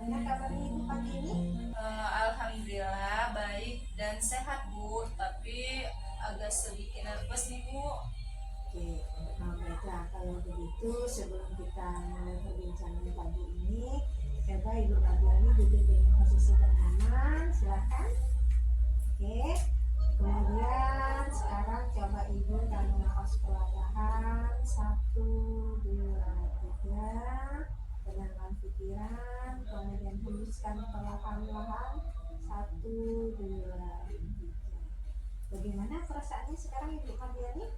Bagaimana kabarnya Ibu pagi ini? Alhamdulillah baik dan sehat Bu, tapi agak sedikit nervous nih Bu. Oke, baiklah kalau begitu sebelum kita mulai perbincangan pagi ini, coba Ibu Madiani duduk dengan posisi bernyaman, silakan. Oke, kemudian sekarang coba Ibu tarik nafas perlahan, 1, 2, 3, tenangkan pikiran, kemudian hembuskan perlahan-lahan, 1, 2, 3. Bagaimana perasaannya sekarang Ibu Madiani?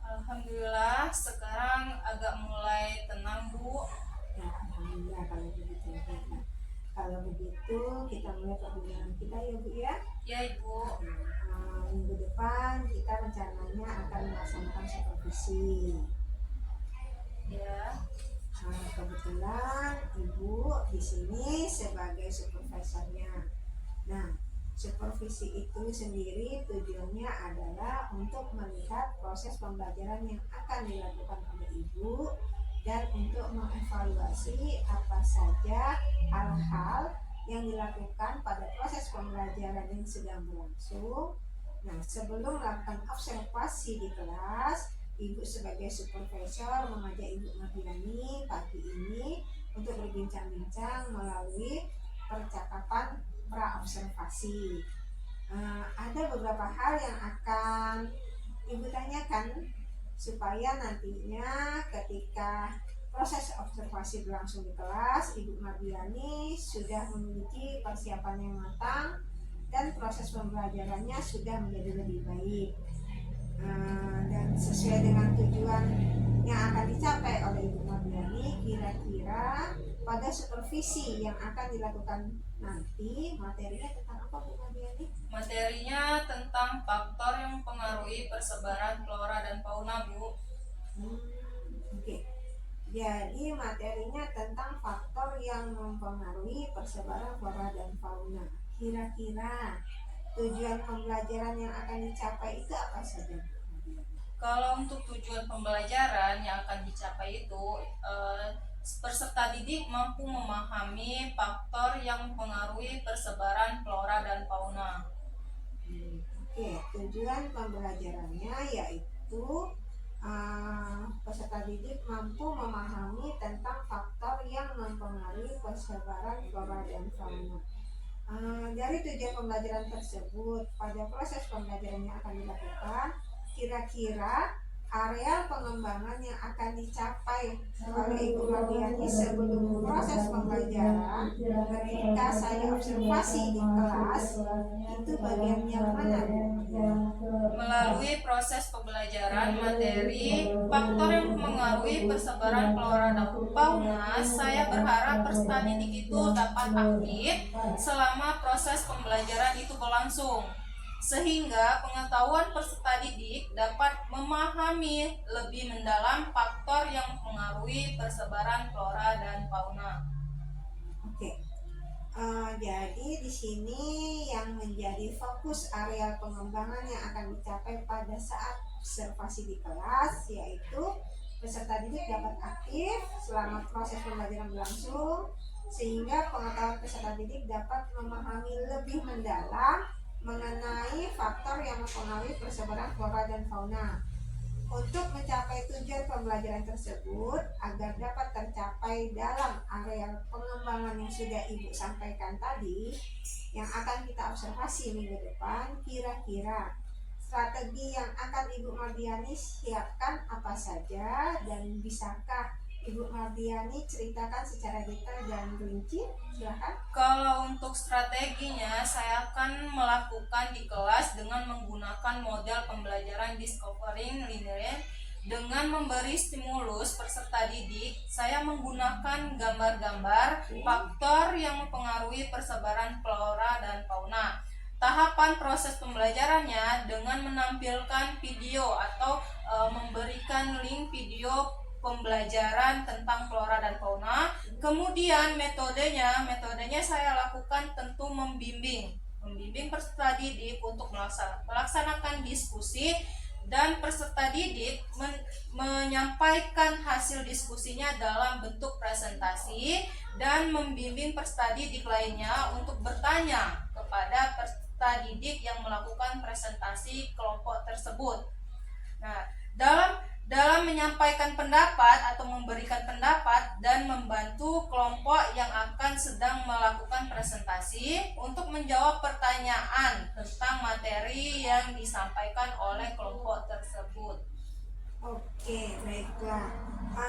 Alhamdulillah sekarang agak mulai tenang Bu. Ya, alhamdulillah kalau begitu. Baiklah. Kalau begitu kita mulai perbincangan kita ya Bu ya. Ya Ibu. Minggu depan kita rencananya akan melaksanakan supervisi. Ya. Kebetulan Ibu di sini sebagai supervisornya. Nah, supervisi itu sendiri tujuannya adalah untuk melihat proses pembelajaran yang akan dilakukan oleh Ibu dan untuk mengevaluasi apa saja hal-hal yang dilakukan pada proses pembelajaran yang sedang berlangsung. Nah, sebelum melakukan observasi di kelas, Ibu sebagai supervisor mengajak Ibu Madiani pagi ini untuk berbincang-bincang melalui percakapan pra-observasi. Ada beberapa hal yang akan Ibu tanyakan supaya nantinya ketika proses observasi berlangsung di kelas, Ibu Madiani sudah memiliki persiapan yang matang dan proses pembelajarannya sudah menjadi lebih baik. Dan sesuai dengan tujuan yang akan dicapai oleh Ibu Madiani, kira-kira pada supervisi yang akan dilakukan nanti materinya tentang apa Bu Madiani? Materinya tentang faktor yang mempengaruhi persebaran flora dan fauna Bu. Oke. Jadi materinya tentang faktor yang mempengaruhi persebaran flora dan fauna. Kira-kira tujuan pembelajaran yang akan dicapai itu apa saja? Kalau untuk tujuan pembelajaran yang akan dicapai itu, peserta didik mampu memahami faktor yang mempengaruhi persebaran flora dan fauna. Oke, tujuan pembelajarannya yaitu peserta didik mampu memahami tentang faktor yang mempengaruhi persebaran flora dan fauna. Dari tujuan pembelajaran tersebut, pada proses pembelajaran yang akan dilakukan, kira-kira area pengembangan yang akan dicapai oleh Ibu Madiani sebelum proses pembelajaran ketika saya observasi di kelas itu bagian yang mana? Melalui proses pembelajaran materi faktor yang mempengaruhi persebaran flora dan fauna, saya berharap peserta didik itu dapat aktif selama proses pembelajaran itu berlangsung, sehingga pengetahuan peserta didik dapat memahami lebih mendalam faktor yang mempengaruhi persebaran flora dan fauna. Oke. Jadi di sini yang menjadi fokus area pengembangan yang akan dicapai pada saat observasi di kelas yaitu peserta didik dapat aktif selama proses pembelajaran berlangsung sehingga pengetahuan peserta didik dapat memahami lebih mendalam mengenai faktor yang mempengaruhi persebaran flora dan fauna. Untuk mencapai tujuan pembelajaran tersebut agar dapat tercapai dalam area pengembangan yang sudah Ibu sampaikan tadi yang akan kita observasi minggu depan, kira-kira strategi yang akan Ibu Mardiani siapkan apa saja dan bisakah Ibu Mardiani ceritakan secara detail dan rinci? Silakan. Kalau untuk strateginya, saya akan melakukan di kelas dengan menggunakan model pembelajaran discovering linear dengan memberi stimulus peserta didik. Saya menggunakan gambar-gambar faktor yang mempengaruhi persebaran flora dan fauna. Tahapan proses pembelajarannya dengan menampilkan video atau memberikan link video pembelajaran tentang flora dan fauna. Kemudian metodenya saya lakukan tentu membimbing peserta didik untuk melaksanakan diskusi dan peserta didik menyampaikan hasil diskusinya dalam bentuk presentasi dan membimbing peserta didik lainnya untuk bertanya kepada peserta didik yang melakukan presentasi kelompok tersebut. Nah, dalam menyampaikan pendapat atau memberikan pendapat dan membantu kelompok yang akan sedang melakukan presentasi untuk menjawab pertanyaan tentang materi yang disampaikan oleh kelompok tersebut. Oke, baiklah.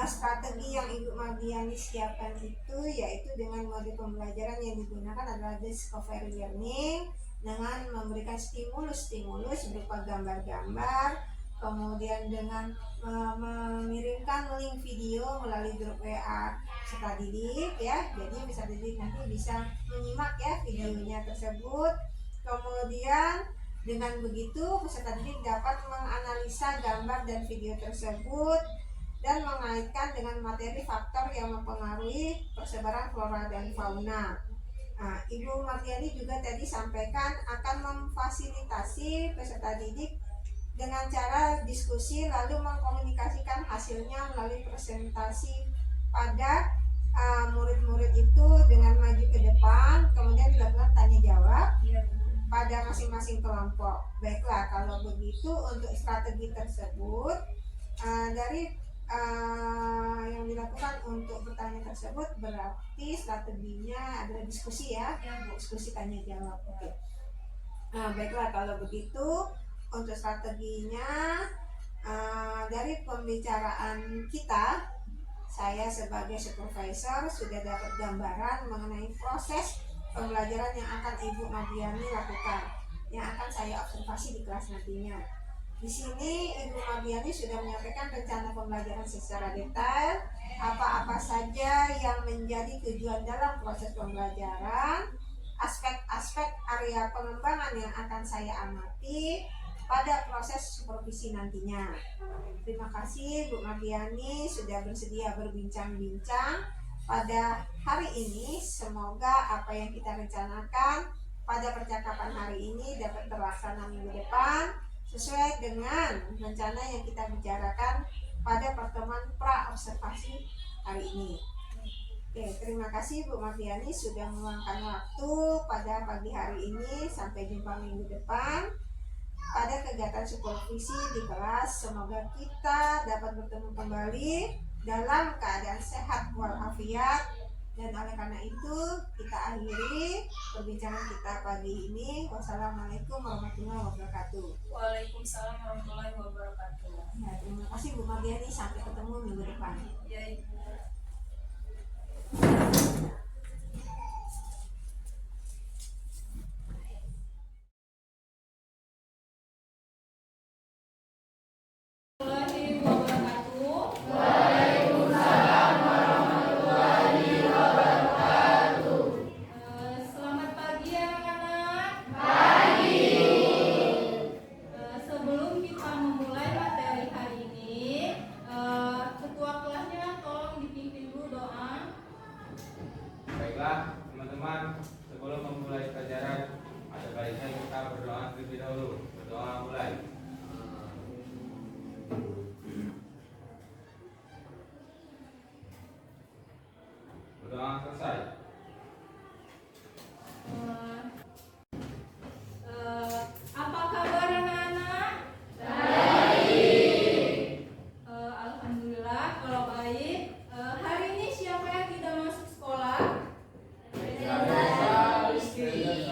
Strategi yang Ibu Mardiani siapkan itu yaitu dengan model pembelajaran yang digunakan adalah discovery learning dengan memberikan stimulus berupa gambar-gambar, kemudian dengan mengirimkan link video melalui grup WA peserta didik ya. Jadi peserta didik nanti bisa menyimak ya videonya tersebut. Kemudian dengan begitu peserta didik dapat menganalisa gambar dan video tersebut dan mengaitkan dengan materi faktor yang mempengaruhi persebaran flora dan fauna. Nah, Ibu Mardiani juga tadi sampaikan akan memfasilitasi peserta didik dengan cara diskusi lalu mengkomunikasikan hasilnya melalui presentasi pada murid-murid itu dengan maju ke depan, kemudian dilakukan tanya jawab pada masing-masing kelompok. Baiklah, kalau begitu untuk strategi tersebut dari yang dilakukan untuk pertanyaan tersebut berarti strateginya adalah diskusi ya, diskusi tanya jawab. Oke. Nah, baiklah kalau begitu untuk strateginya dari pembicaraan kita, saya sebagai supervisor sudah dapat gambaran mengenai proses pembelajaran yang akan Ibu Mardiani lakukan, yang akan saya observasi di kelas nantinya. Di sini Ibu Mardiani sudah menyampaikan rencana pembelajaran secara detail, apa-apa saja yang menjadi tujuan dalam proses pembelajaran, aspek-aspek area pengembangan yang akan saya amati pada proses supervisi nantinya. Terima kasih Bu Mardiani sudah bersedia berbincang-bincang pada hari ini. Semoga apa yang kita rencanakan pada percakapan hari ini dapat terlaksana minggu depan sesuai dengan rencana yang kita bicarakan pada pertemuan pra-observasi hari ini. Oke, terima kasih Bu Mardiani sudah meluangkan waktu pada pagi hari ini. Sampai jumpa minggu depan pada kegiatan supervisi di kelas. Semoga kita dapat bertemu kembali dalam keadaan sehat walafiat. Dan oleh karena itu kita akhiri perbincangan kita pagi ini. Wassalamualaikum warahmatullahi wabarakatuh. Waalaikumsalam warahmatullahi wabarakatuh. Ya, terima kasih Bu Mardiani. Sampai ketemu minggu depan. Ya, Ibu. Teman-teman, sebelum memulai pelajaran, ada baiknya kita berdoa terlebih dahulu. Berdoa mulai. Berdoa selesai. Apa kabar anak-anak? Alhamdulillah kalau baik. Hari ini siapa yang tidak masuk sekolah?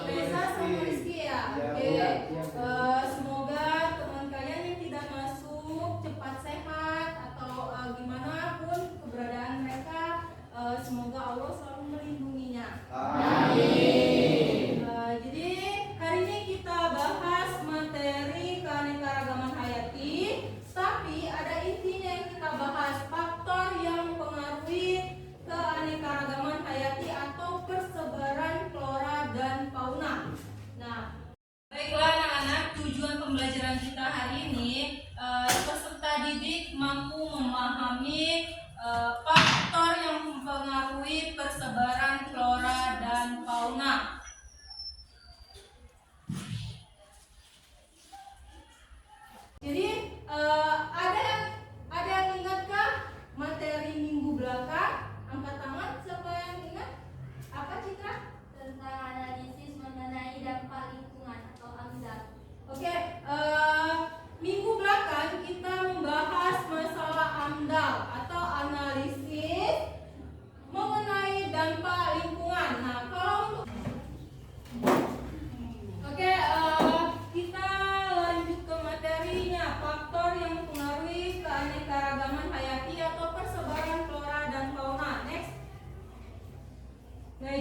Reza sama Rizky ya. Oke. Semoga teman kalian yang tidak masuk cepat sehat atau gimana pun keberadaan mereka, semoga Allah selalu melindungi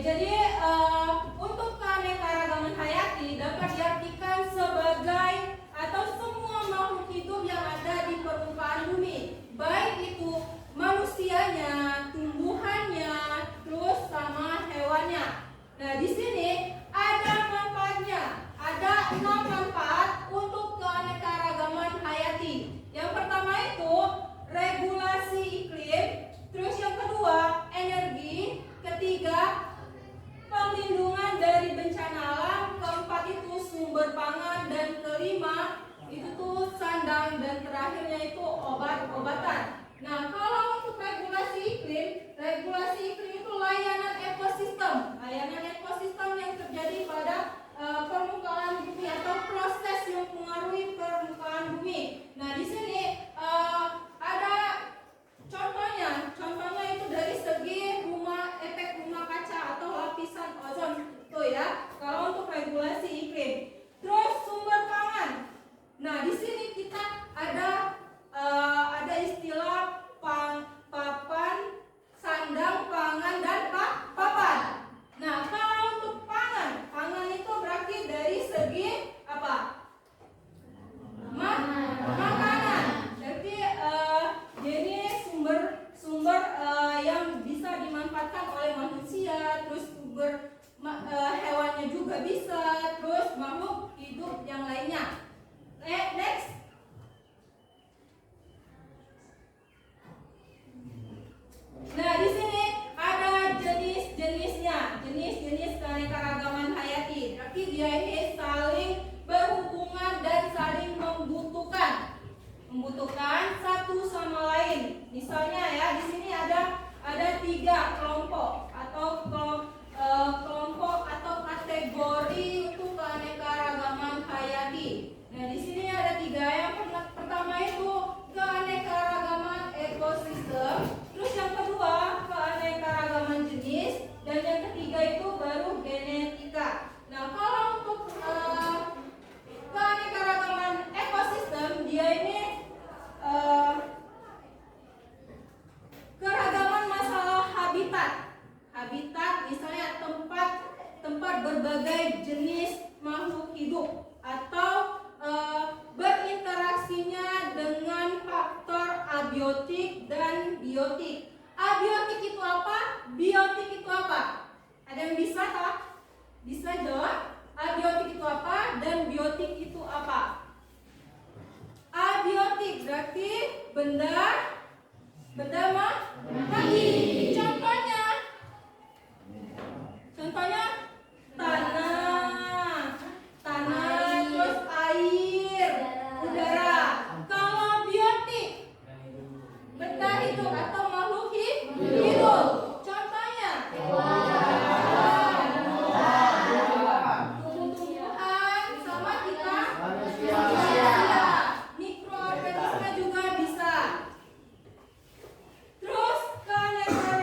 jadi untuk keanekaragaman hayati dapat diartikan sebagai atau semua makhluk hidup yang ada di permukaan bumi, baik itu manusianya, tumbuhannya, terus sama hewannya. Nah, di sini ada manfaatnya. Ada 6 manfaat untuk keanekaragaman hayati. Yang pertama itu regulasi iklim, terus yang kedua energi, ketiga perlindungan dari bencana alam, keempat itu sumber pangan, dan kelima itu tuh sandang, dan terakhirnya itu obat-obatan. Nah, kalau untuk regulasi iklim itu layanan ekosistem yang terjadi pada permukaan bumi atau proses yang mengaruhi permukaan bumi. Nah, di sini ada contohnya itu dari segi efek rumah kaca atau lapisan ozon itu ya. Kalau untuk regulasi iklim, terus sumber pangan. Nah, di sini kita ada istilah papan, sandang, pangan, dan papan. Nah, kalau untuk pangan itu berarti dari segi apa? Makanan. Berarti jadi sumber yang bisa dimanfaatkan oleh manusia, terus sumber hewannya juga bisa, terus makhluk hidup yang lainnya. Next. Nah, di sini ada jenis keanekaragaman hayati. Berarti dia ini saling berhubungan dan saling membutuhkan satu sama lain. Misalnya ya, di sini ada 3 kelompok atau kategori untuk keanekaragaman hayati. Nah, di sini ada 3. Yang pertama itu keanekaragaman ekosistem, terus yang kedua keanekaragaman jenis, dan yang ketiga itu baru genetika. Nah, kalau untuk keanekaragaman ekosistem, dia ini keragaman masalah habitat, misalnya tempat berbagai jenis makhluk hidup atau berinteraksinya dengan faktor abiotik dan biotik. Abiotik itu apa? Biotik itu apa? Ada yang bisa jawab? Abiotik itu apa dan biotik itu apa? Abiotik berarti benda mati. Contohnya tanah, terus air, udara. Kalau biotik, benda hidup atau makhluk hidup. Contohnya tumbuh-tumbuhan sama kita manusia. Mikroorganisme juga bisa. Terus keanekaragaman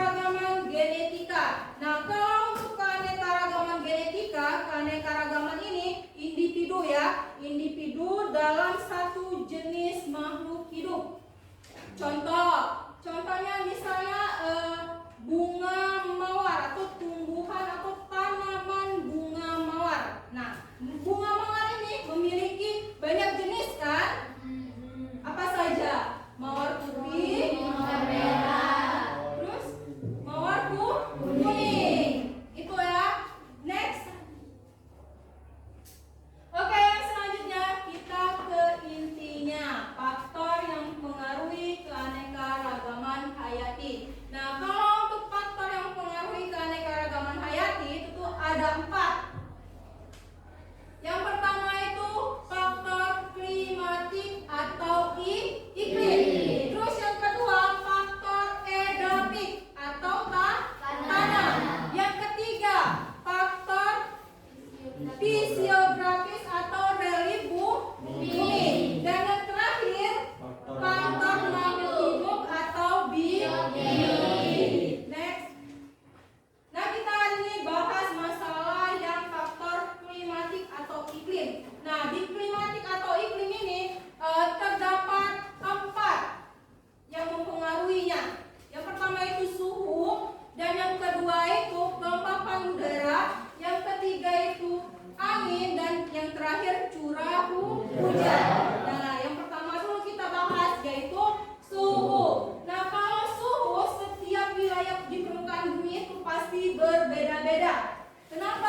berbeda-beda. Kenapa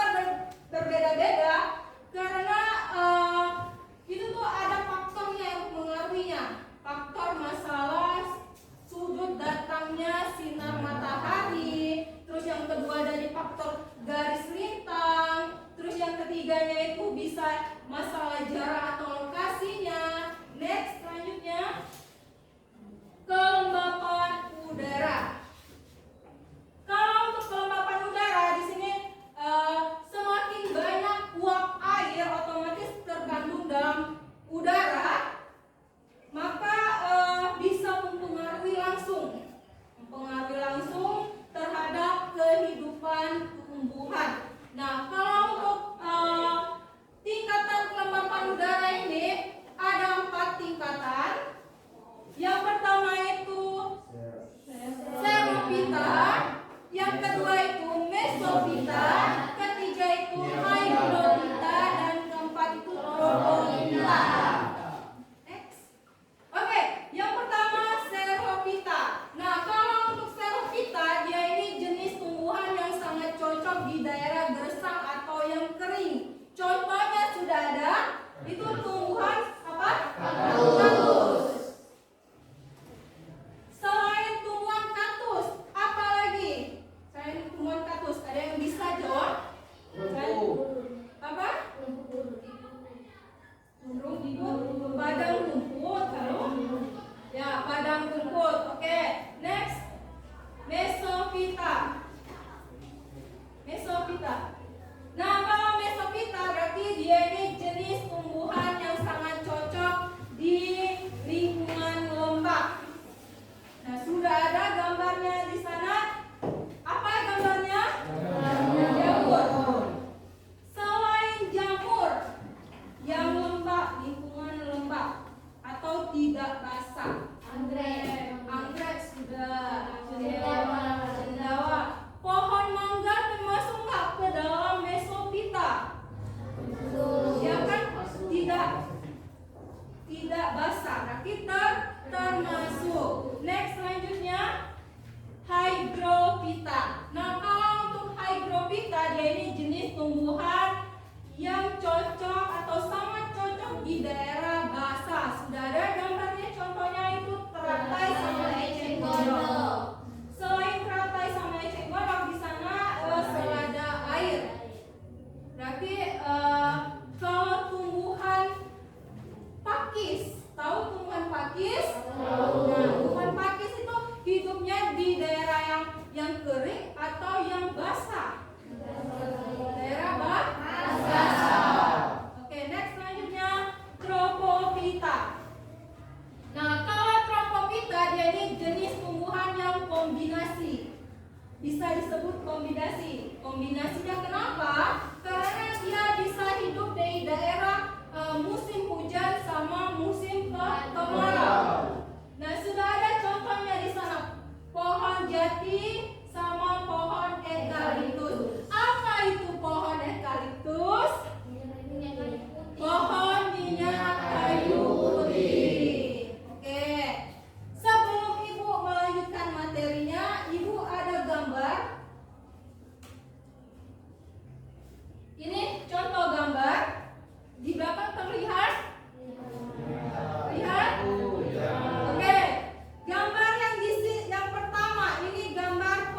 berbeda-beda? Karena itu tuh ada faktornya yang mengaruhinya. Faktor masalah sudut datangnya sinar matahari, terus yang kedua dari faktor garis lintang, terus yang ketiganya itu bisa masalah jarak atau lokasinya. Next, selanjutnya kelembapan udara. Kalau untuk kelembapan udara di sini semakin banyak uap air otomatis terkandung dalam udara, maka bisa mempengaruhi langsung terhadap kehidupan tumbuhan. Nah, kalau untuk tingkatan kelembapan udara ini ada 4 tingkatan. Yang pertama itu xerophyta, yang kedua itu mesophyta, ketiga itu hydrophyta, dan keempat itu trophophyta. Next. Oke, yang pertama xerophyta. Nah, kalau untuk xerophyta, dia ini jenis tumbuhan yang sangat cocok di daerah gersang atau yang kering. Contohnya sudah ada, itu tumbuhan apa? Kaktus. Selain tumbuhan kaktus, apa lagi? Selain tumbuhan kaktus, ada yang bisa jawab? Apa? Padang rumput, lalu? Ya, padang rumput. Oke, next. Mesophyta. Nah, kalau mesophyta berarti dia ini jenis tumbuhan yang sangat cocok di lingkungan lembab. Nah, sudah ada gambarnya di sana. Apa gambarnya? Jamur. Selain jamur yang lembab, lingkungan lembab atau tidak basah. Anggrek sudah. Cendawa. Pohon mangga termasuk nggak ke dalam mesophyta? Ya kan? Tidak basah. Nah, kita termasuk. Next, selanjutnya hydrophyta. Nah, kalau untuk hydrophyta, dia ini jenis tumbuhan yang cocok atau sangat cocok di daerah basah. Sudah ada gambarnya, contohnya itu teratai sama eceng gondok. Selain teratai sama eceng gondok, di sana selada air. Berarti kalau tumbuhan pakis, tahu tumbuhan pakis? Nah, tumbuhan pakis itu hidupnya di daerah yang kering atau yang basah? Daerah basah. Oke, next, selanjutnya trophophyta. Nah, kalau trophophyta, dia ini jenis tumbuhan yang kombinasi. Bisa disebut kombinasi. Kombinasinya kenapa? Karena dia bisa hidup di daerah musim hujan sama musim kemarau. Nah, sudah ada contohnya di sana. Pohon jati sama pohon eukaliptus. Apa itu pohon eukaliptus? Pohon minyak kayu putih. Oke. Sebelum Ibu melanjutkan materinya, Ibu ada gambar. Ini contoh gambar. Di belakang terlihat? Lihat? Oke. Gambar yang pertama ini gambar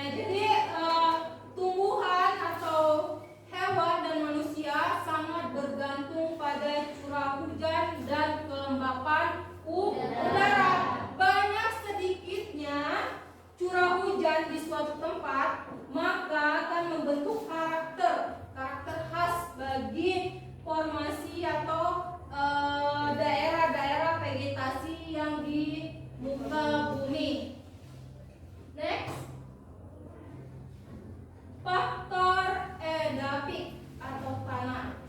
Nah, jadi tumbuhan atau hewan dan manusia sangat bergantung pada curah hujan dan kelembapan udara. Banyak sedikitnya curah hujan di suatu tempat maka akan membentuk karakter khas bagi formasi atau daerah-daerah vegetasi yang di muka bumi. Next, faktor edafik atau tanah.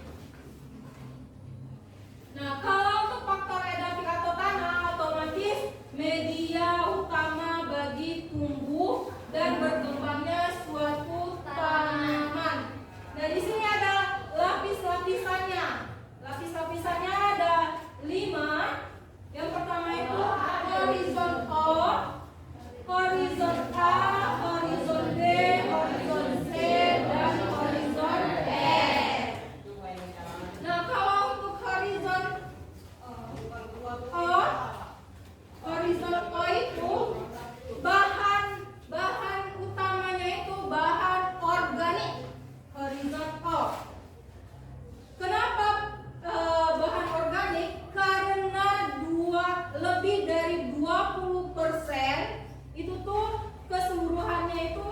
Nah, kalau untuk faktor edafik atau tanah, otomatis media utama bagi tumbuh dan berkembangnya suatu tanaman. Nah, di sini ada lapis-lapisannya. Lapis-lapisannya ada 5. Yang pertama itu horizon O, horizon A, horizon B, horizon C, dan horizon E. Nah, kalau untuk horizon O, horizon O itu bahan utamanya itu bahan organik. Horizon O. Kenapa bahan organik? Karena lebih dari 20% itu tuh keseluruhannya itu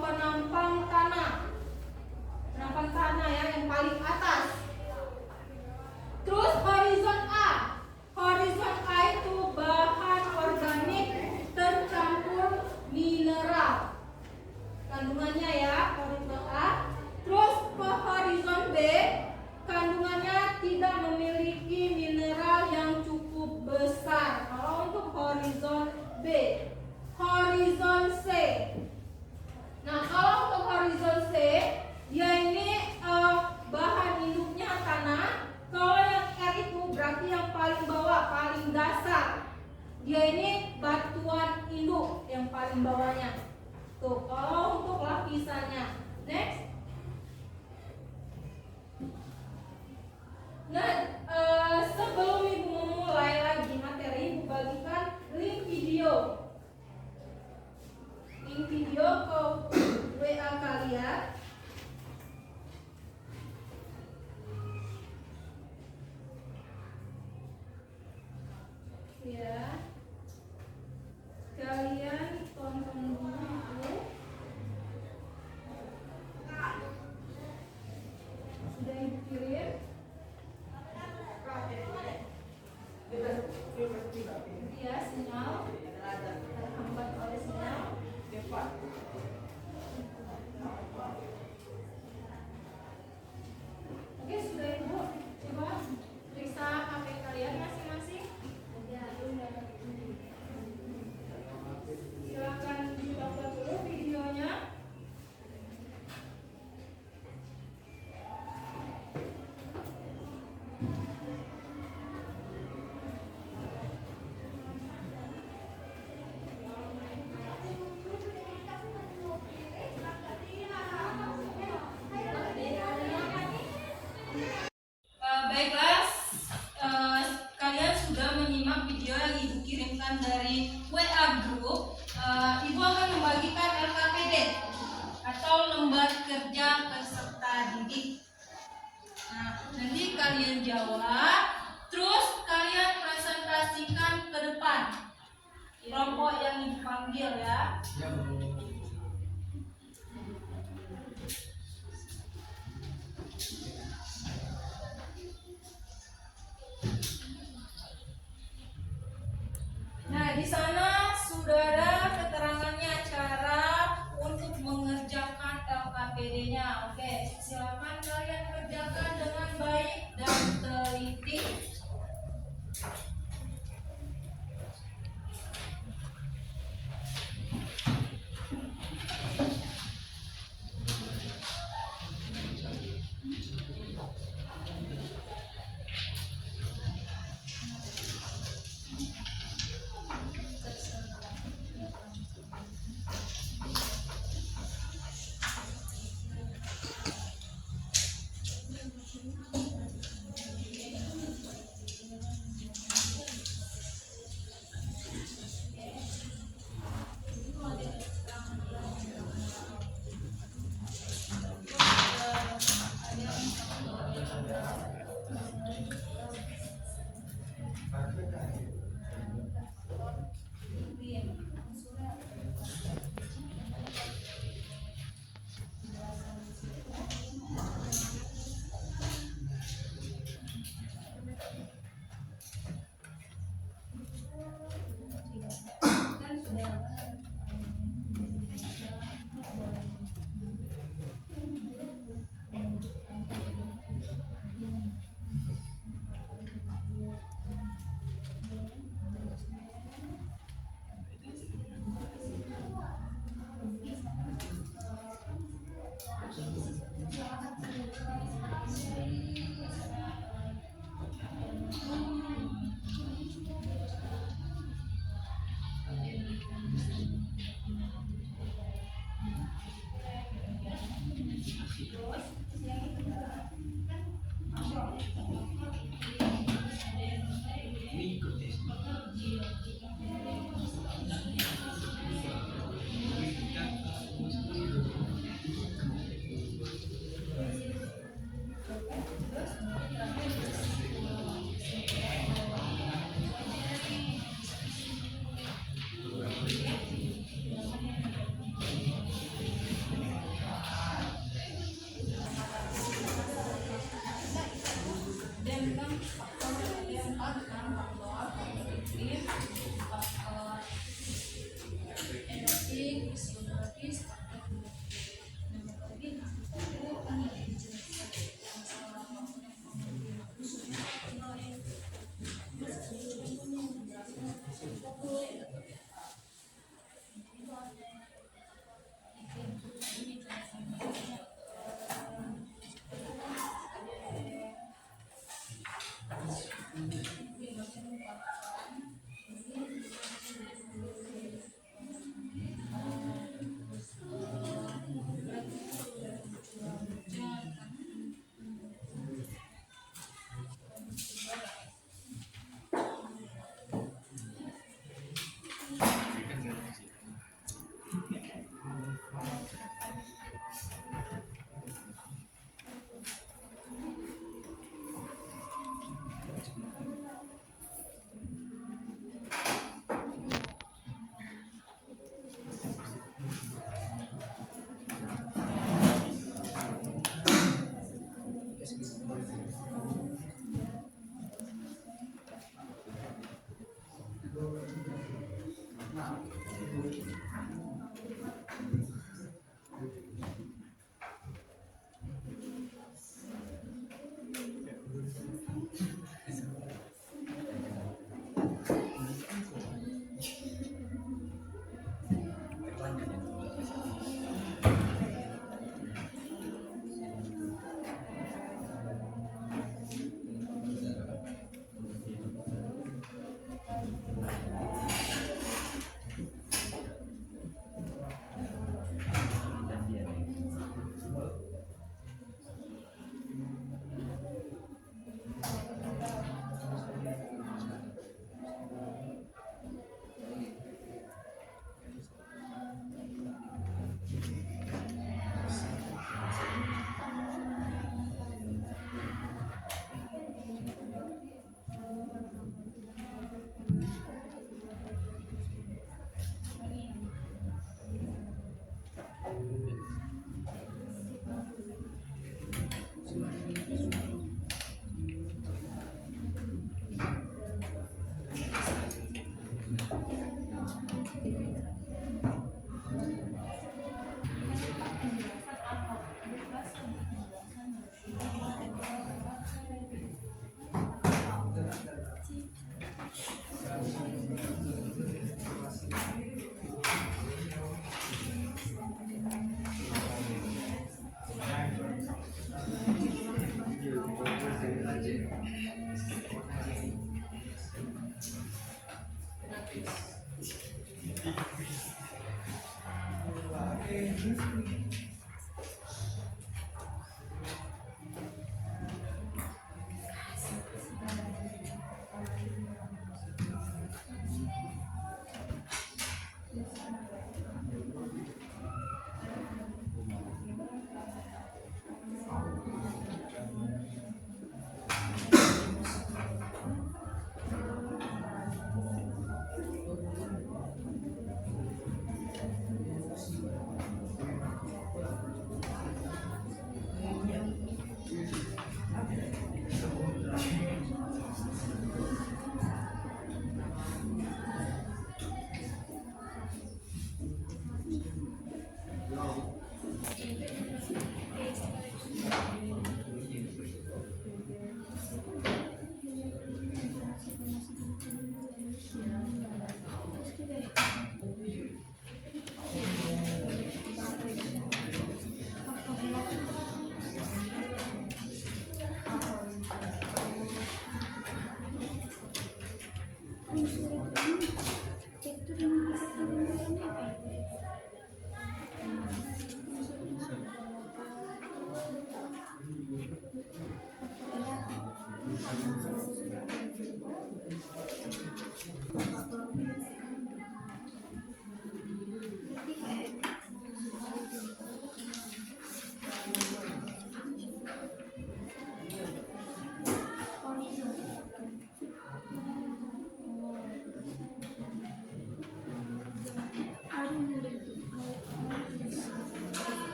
penampang tanah ya yang paling atas. Terus horizon A itu bahan organik tercampur mineral kandungannya ya, horizon A. Terus ke horizon B, kandungannya tidak memiliki mineral yang cukup besar. Kalau untuk horizon B, horizon C. Nah, kalau untuk horizon C, dia ini bahan induknya tanah. Kalau yang R itu berarti yang paling bawah, paling dasar. Dia ini batuan induk yang paling bawahnya. Tuh, kalau untuk lapisannya. Next. Nah, sebelum ibu memulai lagi materi, ibu bagikan link video ke WA kalian. Ya, kalian tonton dulu. Sudah ibu kirim? Ya, sinyal terhambat oleh sinyal. Oke, sudah ibu. Coba periksa HP kalian masing-masing. Silakan dibaca dulu videonya. Baiklah, kalian sudah menyimak video yang ibu kirimkan dari WA Group. Ibu akan membagikan LKPD atau lembar kerja peserta didik. Nah, nanti kalian jawab, terus kalian presentasikan ke depan kelompok yang dipanggil ya. Nah, di sana sudah ada keterangannya cara untuk mengerjakan LKPD-nya. Oke, silakan kalian kerjakan dengan baik dan teliti.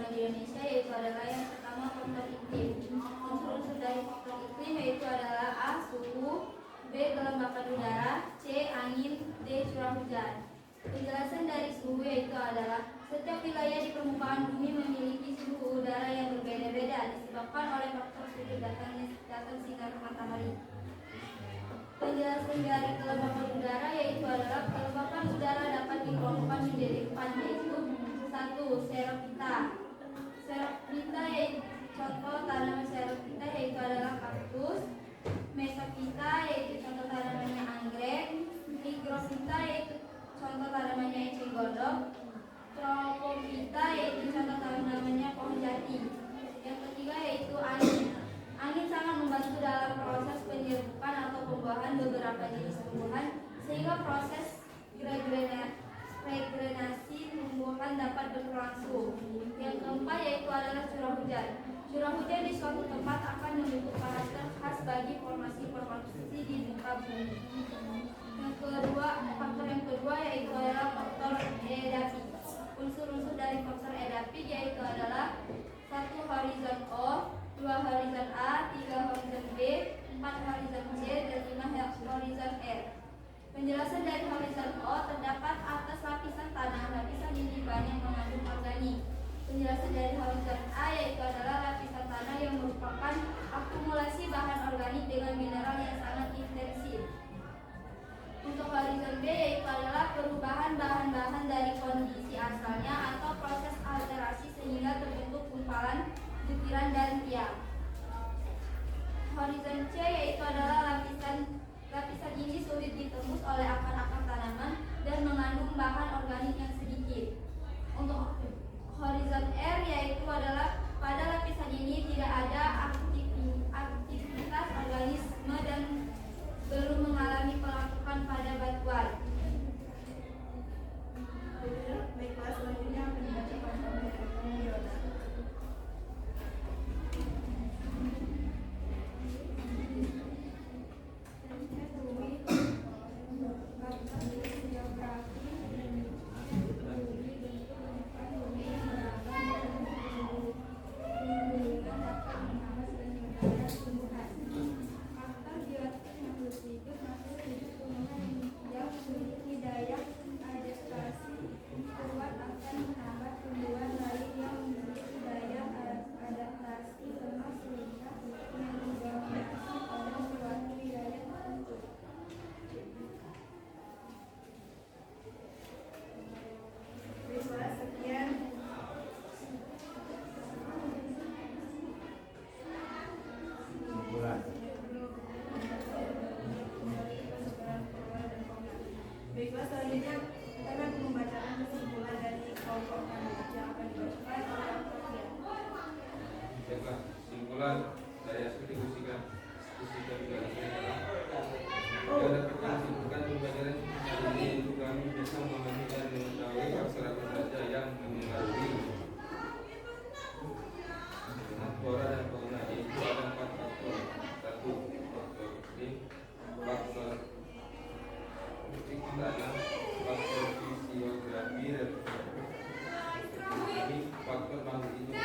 pembangunan di Indonesia, yaitu adalah yang pertama faktor iklim. Unsur-unsur dari faktor iklim yaitu adalah A. Suhu, B. Kelembapan udara, C. Angin, D. Curah hujan. Penjelasan dari suhu yaitu adalah setiap wilayah di permukaan bumi memiliki suhu udara yang berbeda-beda disebabkan oleh faktor sudut datang sinar matahari. Penjelasan dari kelembapan udara yaitu adalah kelembapan udara dapat dikelompokkan menjadi 4, yaitu 1. Xerophyta. Xerophyta yaitu contoh tanaman xerophyta yaitu adalah kaktus. Mesophyta yaitu contoh tanamannya anggrek. Hygrophita yaitu contoh tanamannya eceng gondok. Tropophyta yaitu contoh tanamannya pohon jati. Yang ketiga yaitu angin. Angin sangat membantu dalam proses penyerbukan atau pembuahan beberapa jenis tumbuhan sehingga proses regrenasi tumbuhan dapat berlangsung. Yang keempat yaitu adalah curah hujan. Curah hujan di suatu tempat akan membentuk karakter khas bagi formasi-formasi di muka bumi. Yang kedua, faktor yang kedua yaitu adalah faktor edapik. Unsur-unsur dari faktor edapik yaitu adalah 1. Horizon O, 2. Horizon A, 3. Horizon B, 4. Horizon C, dan 5. Horizon R. Penjelasan dari horizon O terdapat atas lapisan tanah, lapisan ini banyak mengandung organik. Penjelasan dari horizon A yaitu adalah lapisan tanah yang merupakan akumulasi bahan organik dengan mineral yang sangat intensif. Untuk horizon B yaitu adalah perubahan bahan-bahan dari kondisi asalnya atau proses alterasi sehingga terbentuk gumpalan, butiran, dan tiang. Horizon C yaitu adalah lapisan ini sulit ditembus oleh akar-akar tanaman dan mengandung bahan organik yang sedikit. Untuk horizon R yaitu adalah pada lapisan ini tidak ada aktivitas organisme dan belum mengalami pelapukan pada batuan. Baiklah, selanjutnya akan dibacakan oleh Yona. Baiklah, selanjutnya kita akan membacakan kesimpulan dari kelompok kami yang akan dibacakan oleh Sofia. Baiklah, kesimpulan dari hasil diskusi kami adalah dapat kami simpulkan pembelajaran hari ini untuk kami bisa memahami dan mengetahui faktor apa saja yang mempengaruhi flora dan fauna, yaitu ada 4 faktor. 1. Faktor iklim, faktor tanah, faktor fisiografi, dan faktor makhluk hidup.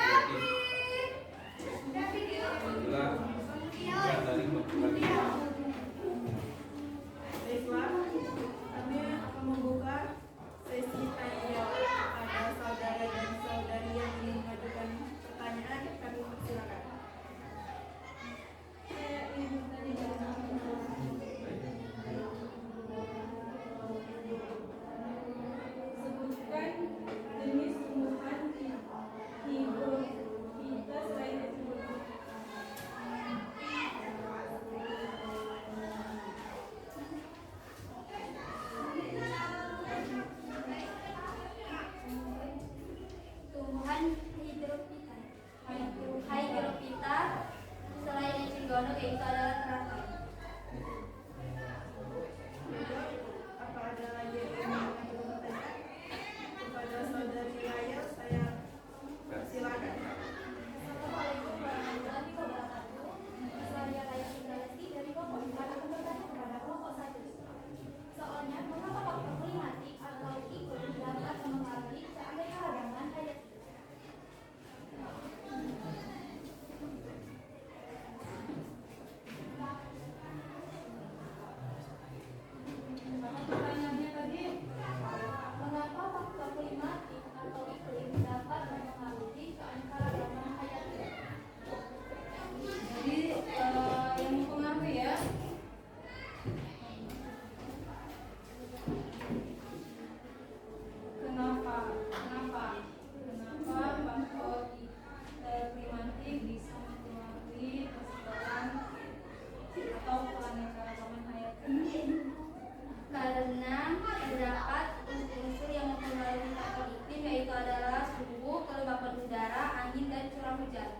hujan.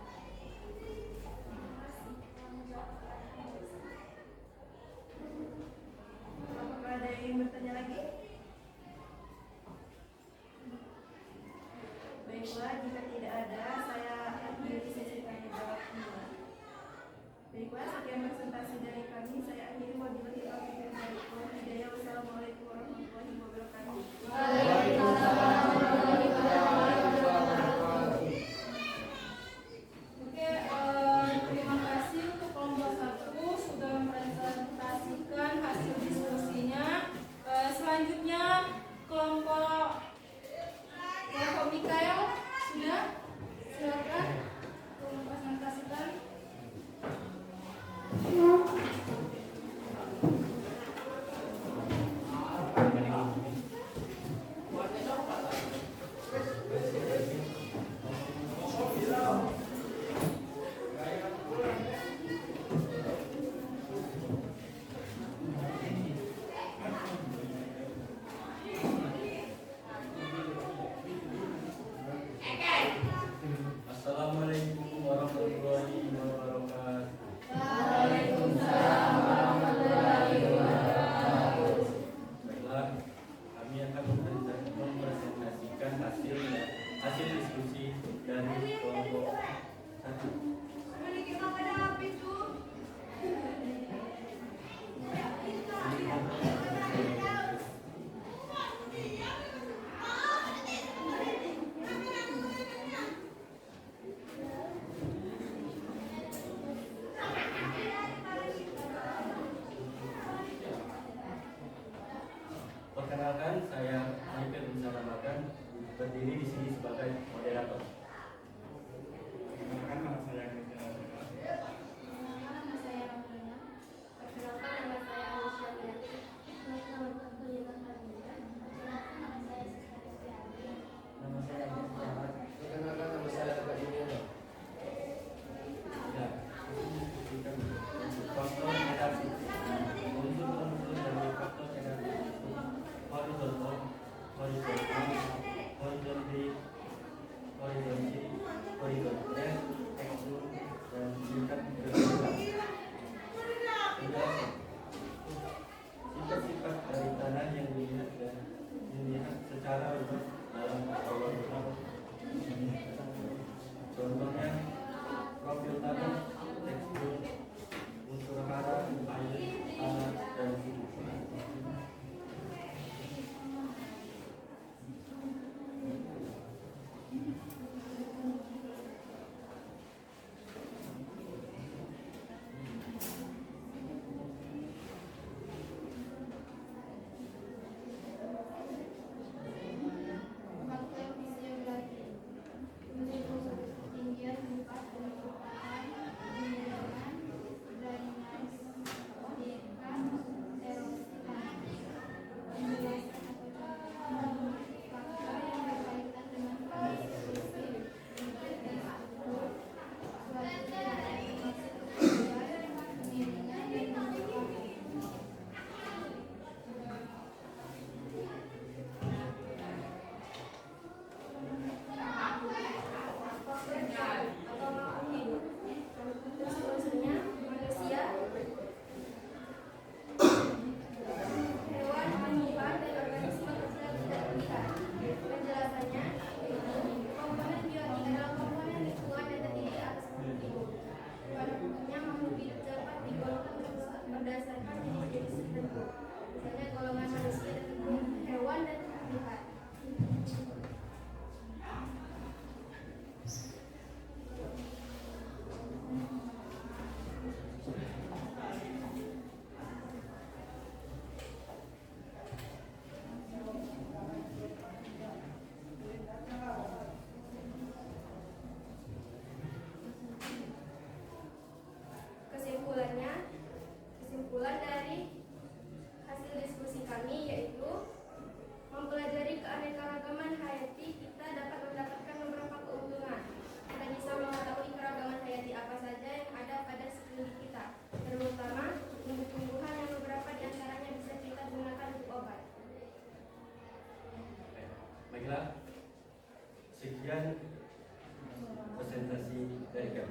Apakah ada yang ingin bertanya lagi? Baiklah, jika tidak ada, saya akhiri sesi tanya jawab ini. Baiklah, sekian presentasi dari kami. Saya akhiri. Wabillahi taufiq wal hidayah. Wassalamualaikum warahmatullahi wabarakatuh. Waalaikumsalam warahmatullahi wabarakatuh. Oke, terima kasih untuk kelompok 1 sudah mempresentasikan hasil diskusinya. Selanjutnya kelompok Mikael sudah, silakan mempresentasikan. Assalamualaikum warahmatullahi wabarakatuh. Waalaikumsalam warahmatullahi wabarakatuh. Baiklah, kami akan mempresentasikan hasil diskusi dari kelompok 1. Perkenalkan, saya Michael Bisa Ramadan, berdiri di sini sebagai moderator. Perkenalkan, nama saya Rizal. Nama saya Ramana. Perkenalkan, nama saya Alicia Fiati. Perkenalkan, nama saya Siska. Nama saya Agus Muhammad. Perkenalkan, nama saya Teguh Junior. Ya, kita faktor redaksi. Unsur-unsur dari faktor redaksi itu horizontal, horizontal, tekstur, dan tingkat kerugian. Penjelasan. Sifat-sifat dari tanah yang dilihat secara luas dalam program. Contohnya profil tanah, tekstur, unsur hara, air, tanah, dan suhu.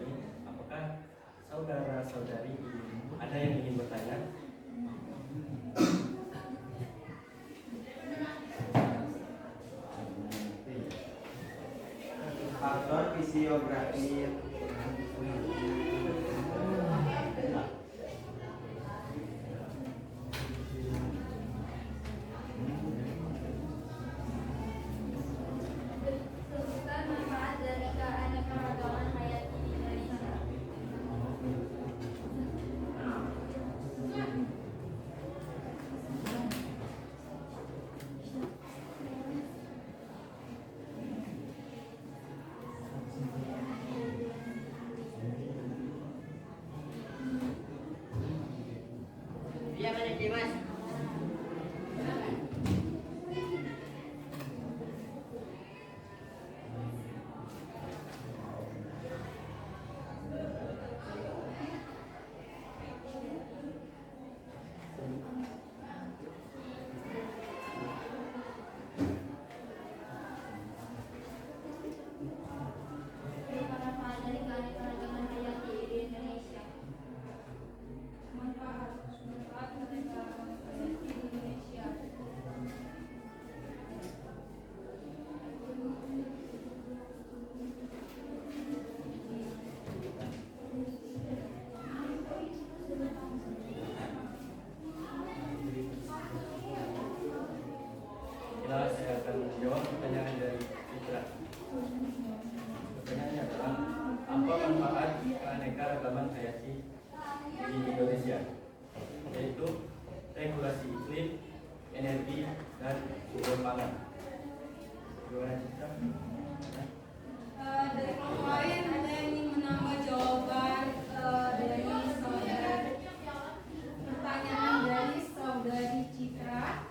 ini. Apakah saudara-saudari ada yang ingin bertanya? Faktor fisiografi Sebutkan manfaat dari keanekaragaman hayati di Indonesia. Manfaat dari keanekaragaman hayati di Indonesia. Manfaat keanekaragaman hayati di Indonesia. Inilah saya akan menjawab pertanyaan dari Citra. Pertanyaannya adalah, apa manfaat keanekaragaman hayati di Indonesia? Yaitu regulasi iklim, energi, dan sumber pangan. Gimana Citra? Dari kelompok lain ada yang ingin menambah jawaban dari saudara pertanyaan dari saudari Citra.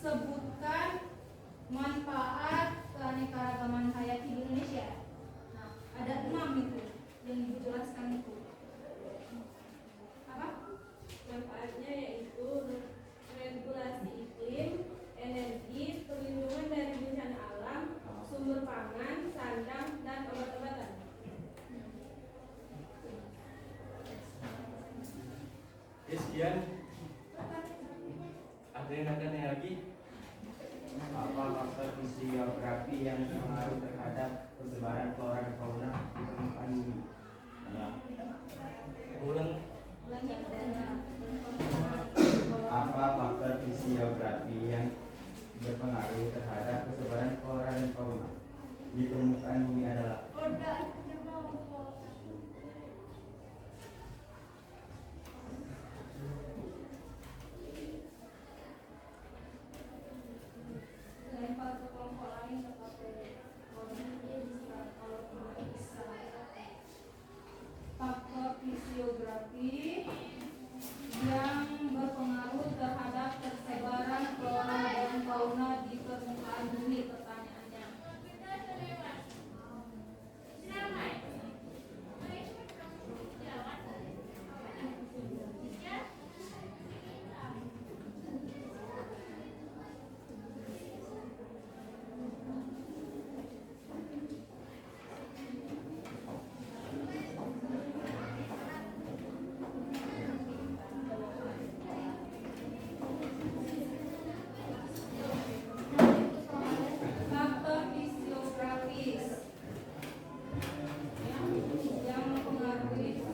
Sebutkan manfaat keanekaragaman hayati di Indonesia. Nah, ada 6 itu yang ibu jelaskan itu. Apa? Manfaatnya yaitu regulasi iklim, energi, perlindungan dari bencana alam, sumber pangan, sandang, dan obat-obatan. Oke, sekian. Ada yang ada lagi? apa faktor fisiografi yang berpengaruh terhadap persebaran flora dan fauna di permukaan bumi? Ulang. Apa faktor fisiografi yang berpengaruh terhadap persebaran flora dan fauna di permukaan bumi adalah? Lempar ke kelompok lain tetapi kalau dia bisa, kalau tidak bisa. Faktor fisiografi yang berpengaruh terhadap persebaran flora dan fauna di permukaan bumi, pertanyaannya. Faktor fisiografis yang mempengaruhi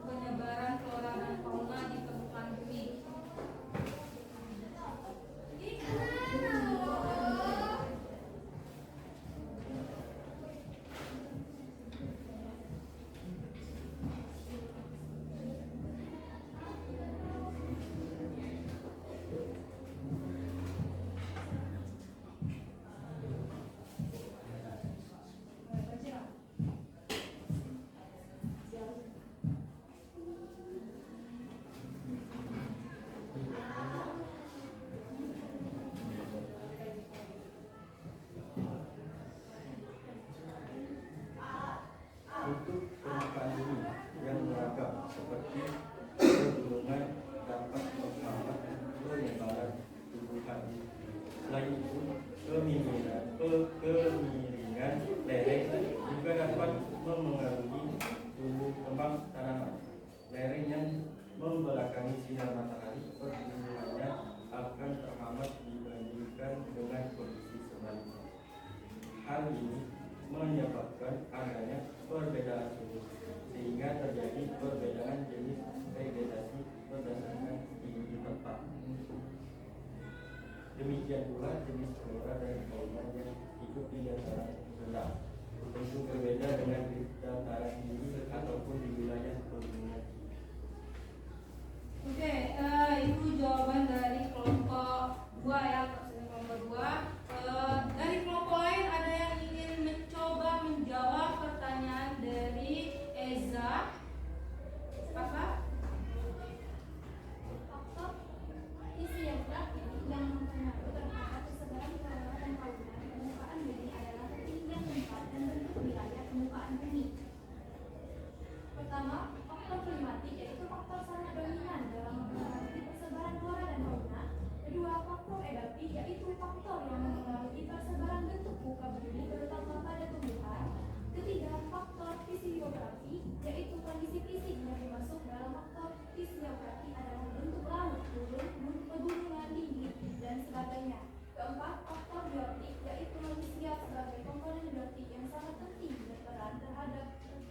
penyebaran flora dan fauna di permukaan bumi. Untuk permukaan bumi yang beragam seperti pegunungan dapat menghambat penyebaran tumbuhan. Selain itu, kemiringan dengan lereng juga dapat memengaruhi tumbuh kembang tanaman. Lereng yang membelakangi sinar matahari pertumbuhannya akan terhambat dibandingkan dengan kondisi sebaliknya. Hal ini menyebabkan adanya perbedaan suhu sehingga terjadi perbedaan jenis vegetasi berdasarkan tinggi tempat. Demikian pula jenis flora dan fauna yang hidup di dataran rendah tentu berbeda dengan di dataran tinggi ataupun di wilayah pegunungan. Oke, itu jawaban dari kelompok 2 ya, kelompok 2. Dari kelompok lain ada yang ingin mencoba menjawab pertanyaan dari Eza? Apa? Faktor fisiografi yang mempengaruhi terhadap kesebaran flora dan fauna di permukaan bumi adalah ketinggian tempat dan bentuk wilayah permukaan bumi. Pertama, faktor klimatik yaitu faktor sangat dominan dalam mempengaruhi persebaran flora dan fauna. Kedua, faktor edaptif yaitu faktor yang mempengaruhi persebaran bentuk muka bumi terutama pada tumbuhan. Ketiga, faktor fisiografi yaitu kondisi fisik yang dimasuk dalam faktor fisiografi adalah bentuk laut, gunung, pegunungan tinggi, dan sebagainya. Keempat, faktor biotik yaitu manusia sebagai komponen biotik yang sangat penting berperan terhadap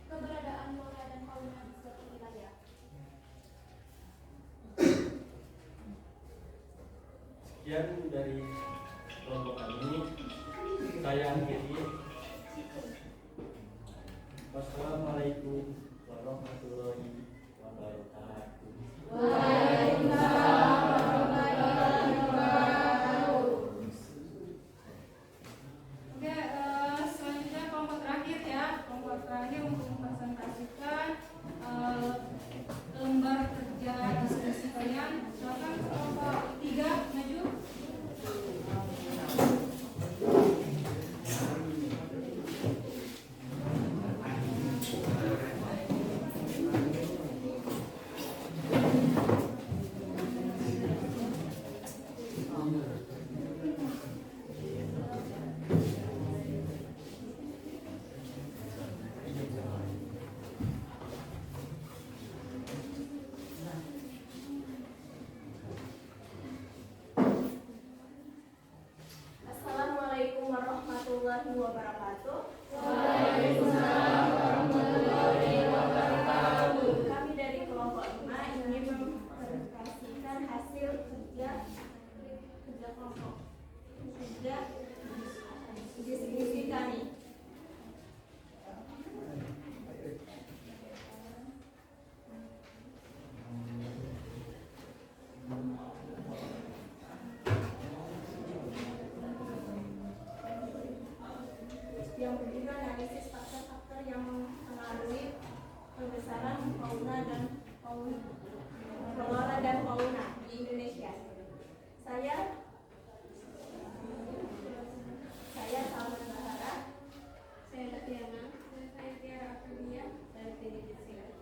keberadaan flora dan fauna di suatu wilayah. Sekian dari kelompok kami. Saya akhiri. Wassalamualaikum warahmatullahi wabarakatuh. Oke, selanjutnya kelompok terakhir ya. Kelompok terakhir untuk mempresentasikan lembar kerja diskusi kalian. Silakan kelompok 3 maju. Assalamualaikum warahmatullahi wabarakatuh. Kami dari kelompok 5 ingin mempresentasikan hasil kerja kelompok kerja diskusi kami. Yang kedua, analisis faktor-faktor yang mempengaruhi perbesaran fauna dan flora dan fauna di Indonesia. Saya Salman Bahara. Saya Tatiana. Saya Tiara Aprilia. Saya Tini Desira.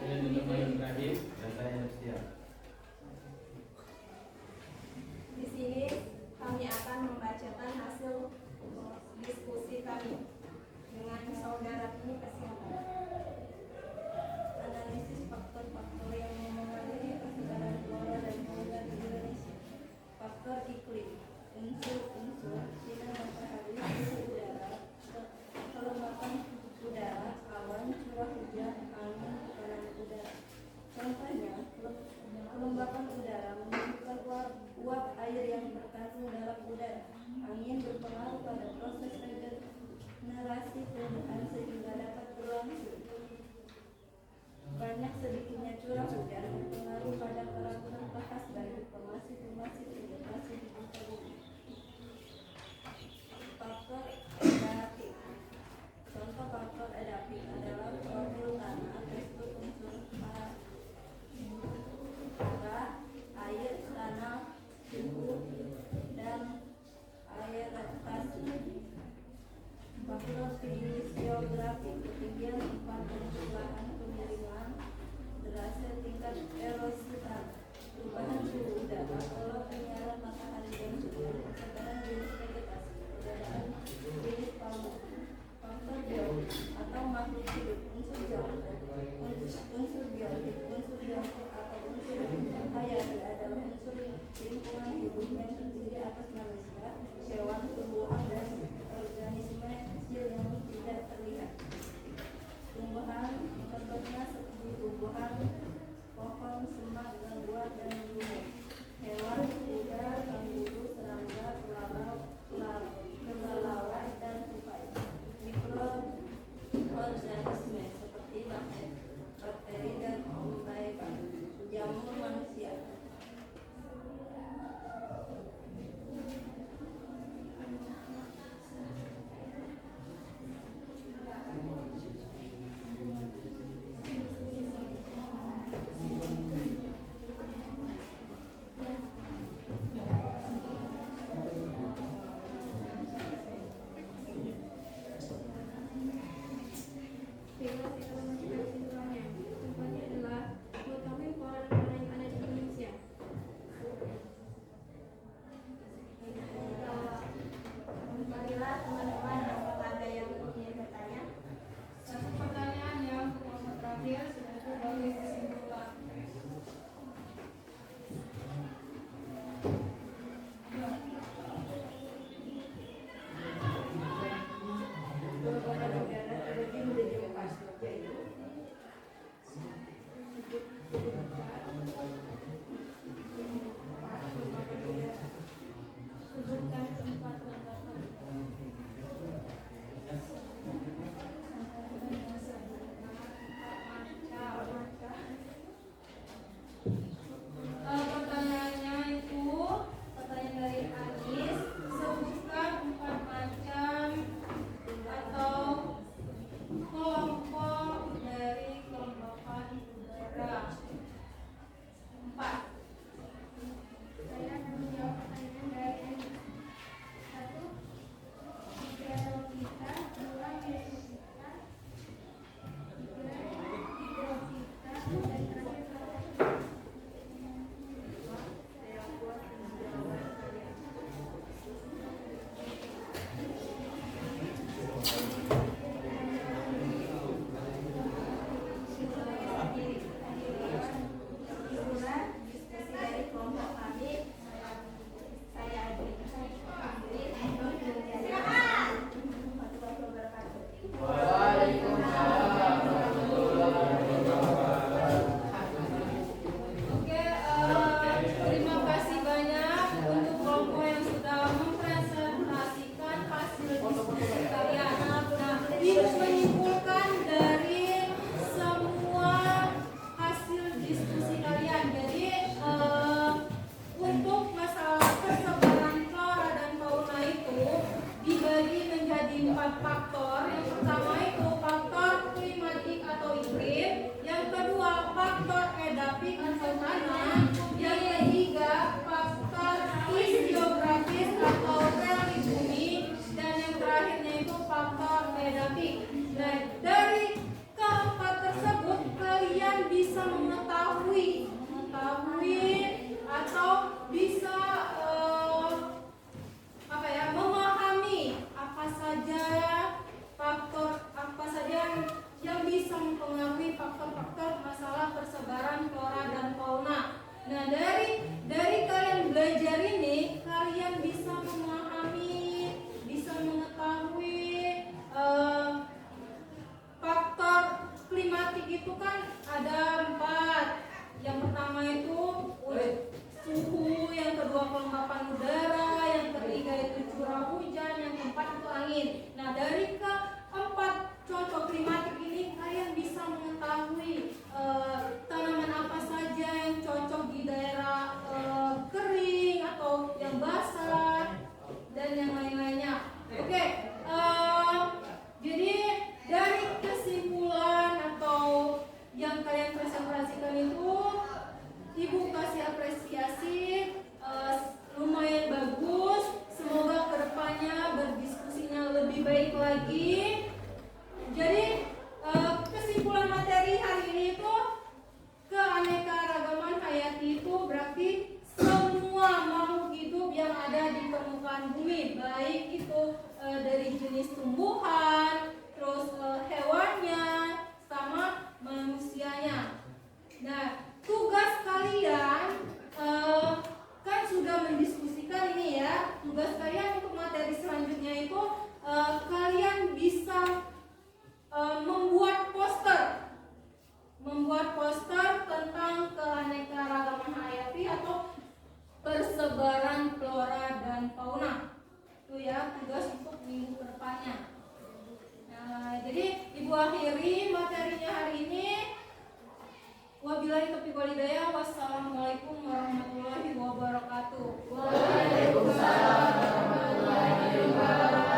Saya Nurul Ibrahim. Dan saya Nursia. Di sini kami akan membacakan hasil diskusi kami dengan saudara ini kesehatan. Analisis faktor-faktor yang mempengaruhi persebaran flora dan fauna di Indonesia. Faktor iklim, unsur-unsur sinar matahari, suhu udara, kelembapan udara, awan, curah hujan, angin, tekanan udara. Contohnya, kelembapan udara menunjukkan uap air yang terkandung dalam udara. Angin berpengaruh pada proses regenerasi tumbuhan sehingga dapat berlangsung. Banyak sedikitnya curah hujan berpengaruh pada peraturan batas bagi formasi-formasi vegetasi di muka bumi. Faktor edaptif. Contoh faktor edaptif adalah profil tanah, tekstur unsur hara, air, tanah, suhu, dan air adaptasi. Faktor fisiografi, ketinggian tempat perubahan kemiringan, derajat tingkat erosi tanah, perubahan suhu udara, pola penyiaran matahari dan suhu, persebaran jenis vegetasi, perbedaan jenis teman-teman, apakah ada yang ingin bertanya? Satu pertanyaan yang terakhir sebagai kesimpulan. Sebutkan tempat pertanyaannya itu pertanyaan dari Anis, sebutkan 4 macam atau kelompok dari kelembapan udara. 4. Saya akan menjawab pertanyaan dari Eni. 1. Hidrologita, 2. Geofisika, 3. Hidrofisika, dan terakhir Saya puas dengan jawaban kalian. kesimpulan diskusi dari kelompok kami. Saya Adri. Warahmatullahi wabarakatuh. Waalaikumsalam warahmatullahi wabarakatuh. Oke, terima kasih banyak untuk kelompok yang sudah mempresentasikan hasil diskusi kalian. Nah, Ibu menyimpulkan dari semua hasil diskusi kalian. Jadi untuk masalah persebaran flora dan fauna itu dibagi menjadi 4 faktor. Yang pertama itu faktor klimatik atau iklim, yang kedua faktor edapik atau tanah, yang ketiga faktor hidrografis atau relief bumi, dan yang terakhirnya itu faktor edapik. Nah, dari keempat tersebut kalian bisa mengetahui atau bisa memahami apa saja yang bisa mempengaruhi faktor-faktor masalah persebaran flora dan fauna. Nah, dari kalian belajar ini, kalian bisa memahami, bisa mengetahui faktor klimatik itu kan ada 4. Yang pertama itu suhu, yang kedua kelembapan udara, yang ketiga itu curah hujan, yang keempat itu angin. Nah, dari keempat contoh klimatik ini kalian bisa mengetahui tanaman apa saja yang cocok di daerah kering atau yang basah dan yang lain-lainnya. Oke, jadi dari kesimpulan atau yang kalian presentasikan itu, Ibu kasih apresiasi lumayan bagus. Semoga kedepannya berdiskusinya lebih baik lagi. Jadi kesimpulan materi hari ini itu, keanekaragaman hayati itu berarti semua makhluk hidup yang ada di permukaan bumi, baik itu dari jenis tumbuhan, terus hewannya, sama manusianya. Nah, tugas kalian kan sudah mendiskusikan ini ya. Tugas kalian untuk materi selanjutnya itu kalian bisa membuat poster tentang keanekaragaman hayati atau persebaran flora dan fauna. Itu ya tugas untuk minggu kedepannya. Nah, jadi Ibu akhiri materinya hari ini. Wabillahi taufiq wal hidayah. Wassalamualaikum warahmatullahi wabarakatuh. Waalaikumsalam warahmatullahi wabarakatuh.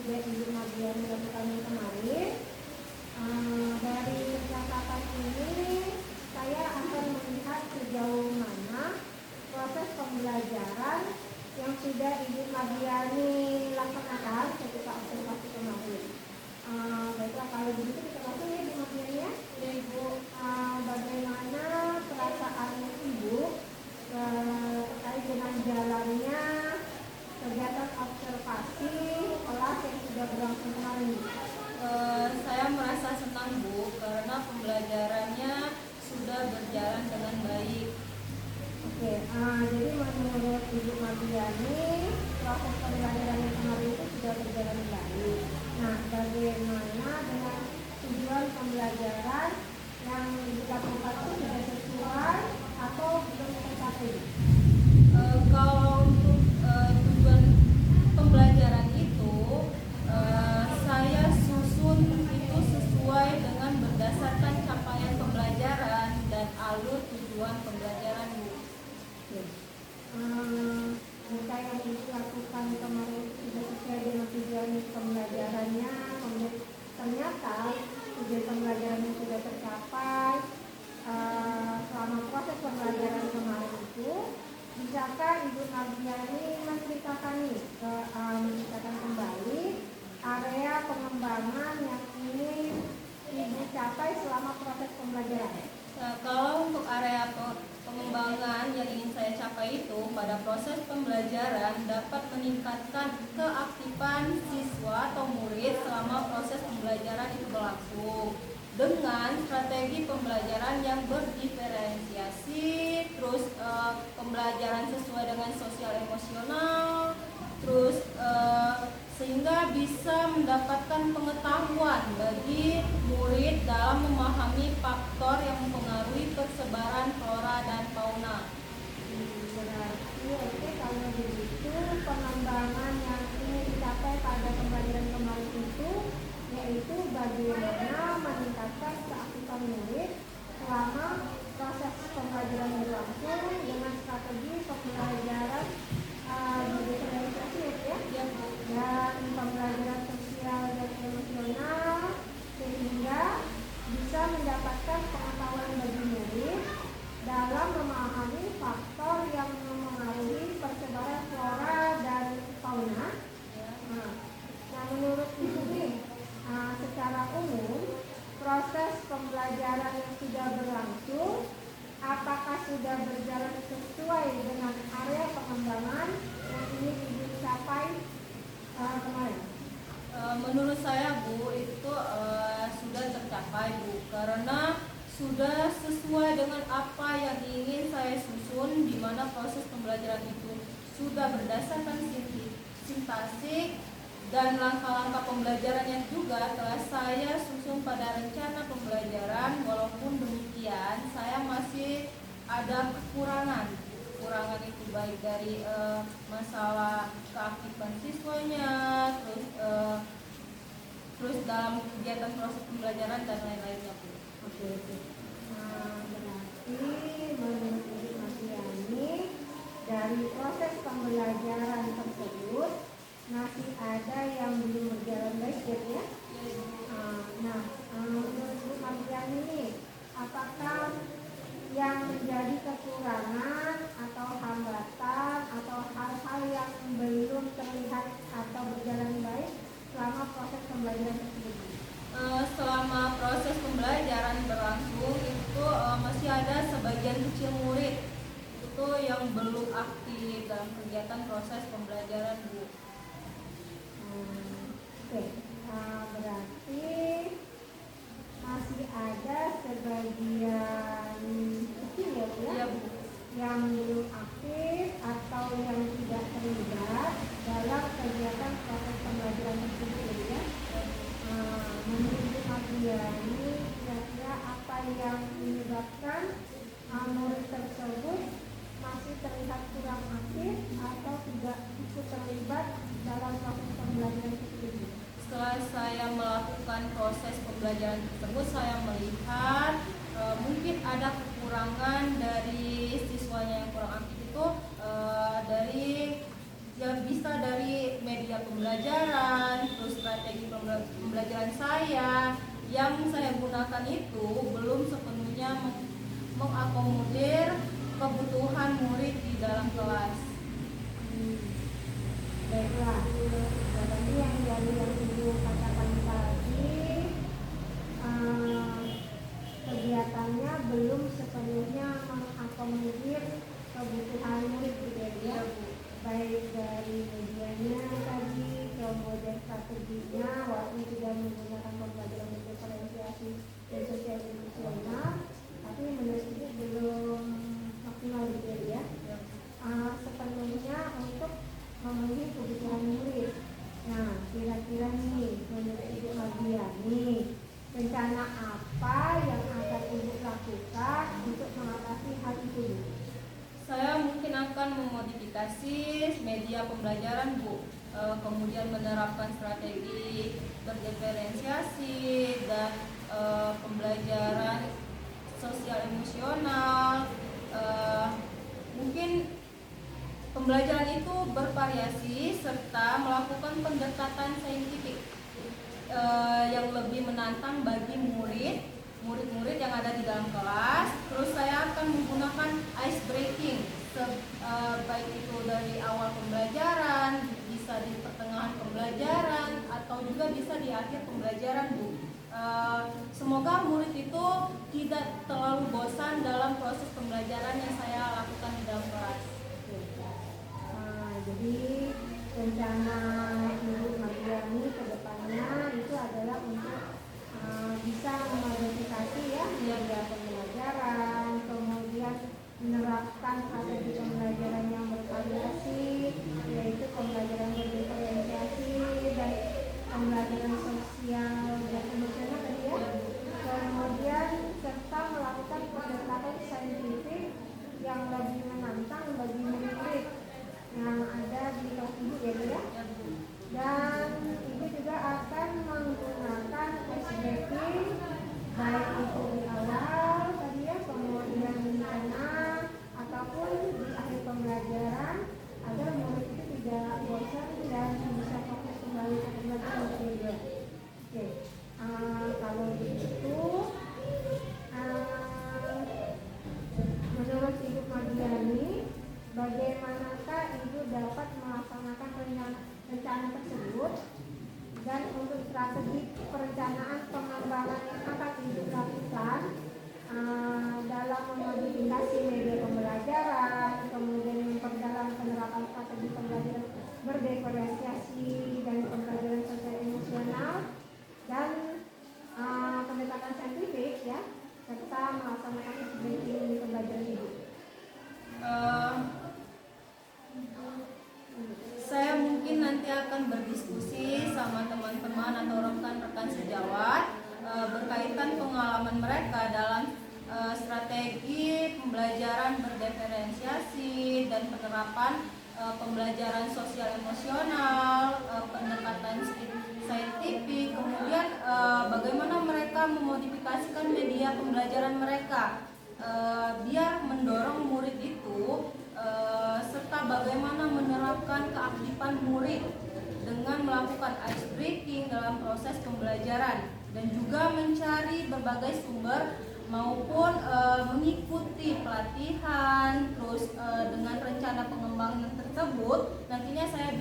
sudah Ibu Mardiani lakukan kemarin. Dari catatan ini saya akan melihat sejauh mana proses pembelajaran yang sudah Ibu Mardiani laksanakan ketika observasi kemarin. Baiklah, kalau begitu kita langsung ya Ibu Mardiani ya. Ibu, bagaimana perasaan Ibu terkait dengan jalannya kegiatan observasi kelas yang sudah berlangsung kemarin? Saya merasa senang Bu, karena pembelajarannya sudah berjalan dengan baik. Oke, jadi menurut Ibu Mardiani proses pembelajaran yang kemarin itu sudah berjalan baik. Nah, bagaimana dengan tujuan pembelajaran yang dilakukan itu sudah sesuai atau belum tercapai? Kalau untuk tujuan pembelajaran itu, saya susun itu sesuai dengan berdasarkan capaian pembelajaran dan alur tujuan pembelajaran Bu. Jika yang dilakukan kemarin itu sudah sesuai dengan tujuan pembelajarannya, kemudian ternyata tujuan pembelajarannya sudah tercapai selama proses pembelajaran kemarin itu, bisakah Ibu Mardiani menceritakan kembali area pengembangan yang ingin Ibu capai selama proses pembelajaran? Nah, kalau untuk area pengembangan yang ingin saya capai itu pada proses pembelajaran dapat meningkatkan keaktifan siswa atau murid selama proses pembelajaran itu berlangsung dengan strategi pembelajaran yang berdiferensiasi, terus pembelajaran sesuai dengan sosial emosional, terus sehingga bisa mendapatkan pengetahuan bagi murid dalam memahami faktor yang mempengaruhi persebaran flora dan fauna. Berarti oke, kalau begitu pengembangan yang ingin dicapai pada pembelajaran kemarin itu yaitu bagaimana meningkatkan keaktifan murid selama proses pembelajaran berlangsung dengan strategi pembelajaran berdiferensiasi ya, dan pembelajaran sosial dan emosional sehingga bisa mendapatkan pengetahuan bagi murid dalam memahami faktor yang mempengaruhi persebaran flora dan fauna. Nah, menurut Ibu nih, secara umum proses pembelajaran yang sudah berlangsung apakah sudah berjalan sesuai dengan area pengembangan yang ingin Ibu capai kemarin? Menurut saya Bu, itu sudah tercapai Bu, karena sudah sesuai dengan apa yang ingin saya susun, di mana proses pembelajaran itu sudah berdasarkan sintaktik dan langkah-langkah pembelajarannya juga telah saya susun pada rencana pembelajaran. Walaupun demikian, saya masih ada kekurangan itu baik dari masalah keaktifan siswanya, terus dalam kegiatan proses pembelajaran dan lain-lainnya Bu. Oke. Berarti menurut Ibu Mardiani dari proses pembelajaran tersebut masih ada yang belum berjalan baik ya? Nah, menurut Ibu Mardiani ini apakah yang menjadi kekurangan atau hambatan atau hal-hal yang belum terlihat atau berjalan baik selama proses pembelajaran tersebut? Selama proses pembelajaran berlangsung itu masih ada sebagian kecil murid itu yang belum aktif dalam kegiatan proses pembelajaran Bu. Oke, berarti masih ada sebagian kecil ya Bu ya? Iya Bu. Yang belum aktif atau yang tidak terlibat dalam kegiatan proses pembelajaran tersebut ya? Menurut Ibu Mardiani, kira-kira apa yang menyebabkan murid tersebut masih terlihat kurang aktif atau tidak ikut terlibat dalam proses pembelajaran tersebut? Setelah saya melakukan proses pembelajaran tersebut, saya melihat mungkin ada kekurangan dari siswanya yang kurang aktif itu bisa dari media pembelajaran, terus strategi pembelajaran saya yang saya gunakan itu belum sepenuhnya mengakomodir kebutuhan murid di dalam kelas. Baiklah, jadi yang dari yang Ibu katakan tadi, kegiatannya belum sepenuhnya mengakomodir kebutuhan murid gitu ya, baik dari medianya tadi, kemudian strateginya, walaupun tidak menggunakan pembelajaran diferensiasi dan sosial emosional, tapi menurut itu belum maksimal gitu ya, sepenuhnya untuk memenuhi kebutuhan murid. Nah, kira-kira nih menurut Ibu Mardiani, rencana apa yang akan Ibu lakukan untuk mengatasi hal itu? Saya mungkin akan memodifikasi media pembelajaran, Bu. Kemudian menerapkan strategi berdiferensiasi dan pembelajaran sosial emosional. Mungkin pembelajaran itu bervariasi serta melakukan pendekatan saintifik yang lebih menantang bagi murid-murid yang ada di dalam kelas. Terus saya akan menggunakan ice breaking, baik itu dari awal pembelajaran, bisa di pertengahan pembelajaran, atau juga bisa di akhir pembelajaran, Bu. Semoga murid itu tidak terlalu bosan dalam proses pembelajaran yang saya lakukan di dalam kelas. Jadi rencana Ibu Mardiani ke depannya itu adalah untuk bisa memodifikasi ya media pembelajaran, kemudian menerapkan strategi pembelajaran yang bervariasi, yaitu pembelajaran berdiferensiasi dan pembelajaran sosial dan emosional tadi ya. Kemudian serta melakukan pendekatan saintifik yang lebih menantang bagi murid-murid yang ada di kelas Ibu ya Bu ya. Dan Ibu juga akan menggunakan ice breaking, baik itu di awal tadi ya, kemudian di tengah ataupun di akhir pembelajaran, agar murid itu tidak bosan dan bisa fokus kembali ke pembelajaran juga. Oke, kalau begitu menurut Ibu Mardiani, bagaimanakah Ibu dapat melaksanakan rencana tersebut, dan untuk strategi perencanaan pengembangan yang akan Ibu lakukan dalam memodifikasi media pembelajaran, kemudian memperdalam penerapan strategi pembelajaran berdiferensiasi dan pembelajaran sosial emosional dan pendekatan saintifik ya, serta melaksanakan strategi di pembelajaran Ibu. Saya mungkin nanti akan berdiskusi sama teman-teman atau rekan-rekan sejawat berkaitan pengalaman mereka dalam strategi pembelajaran berdiferensiasi dan penerapan pembelajaran sosial emosional, pendekatan saintifik, kemudian bagaimana mereka memodifikasikan media pembelajaran mereka biar mendorong murid itu, serta bagaimana menerapkan keaktifan murid dengan melakukan ice breaking dalam proses pembelajaran, dan juga mencari berbagai sumber maupun mengikuti pelatihan. Terus dengan rencana pengembangan tersebut nantinya saya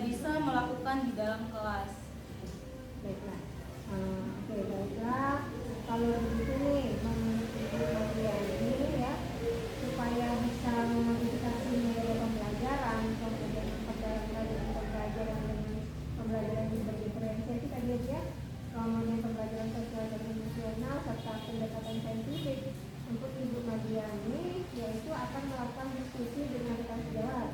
bisa melakukan di dalam kelas. Baiklah, baiklah. Kalau begitu nih, menurut Ibu Mardiani ya, supaya bisa memodifikasi media pembelajaran, kemudian pembelajaran dengan pembelajaran berdiferensiasi tadi ya, kemudian pembelajaran sosial dan emosional serta pendekatan saintifik, untuk Ibu Mardiani yaitu akan melakukan diskusi dengan rekan sejawat,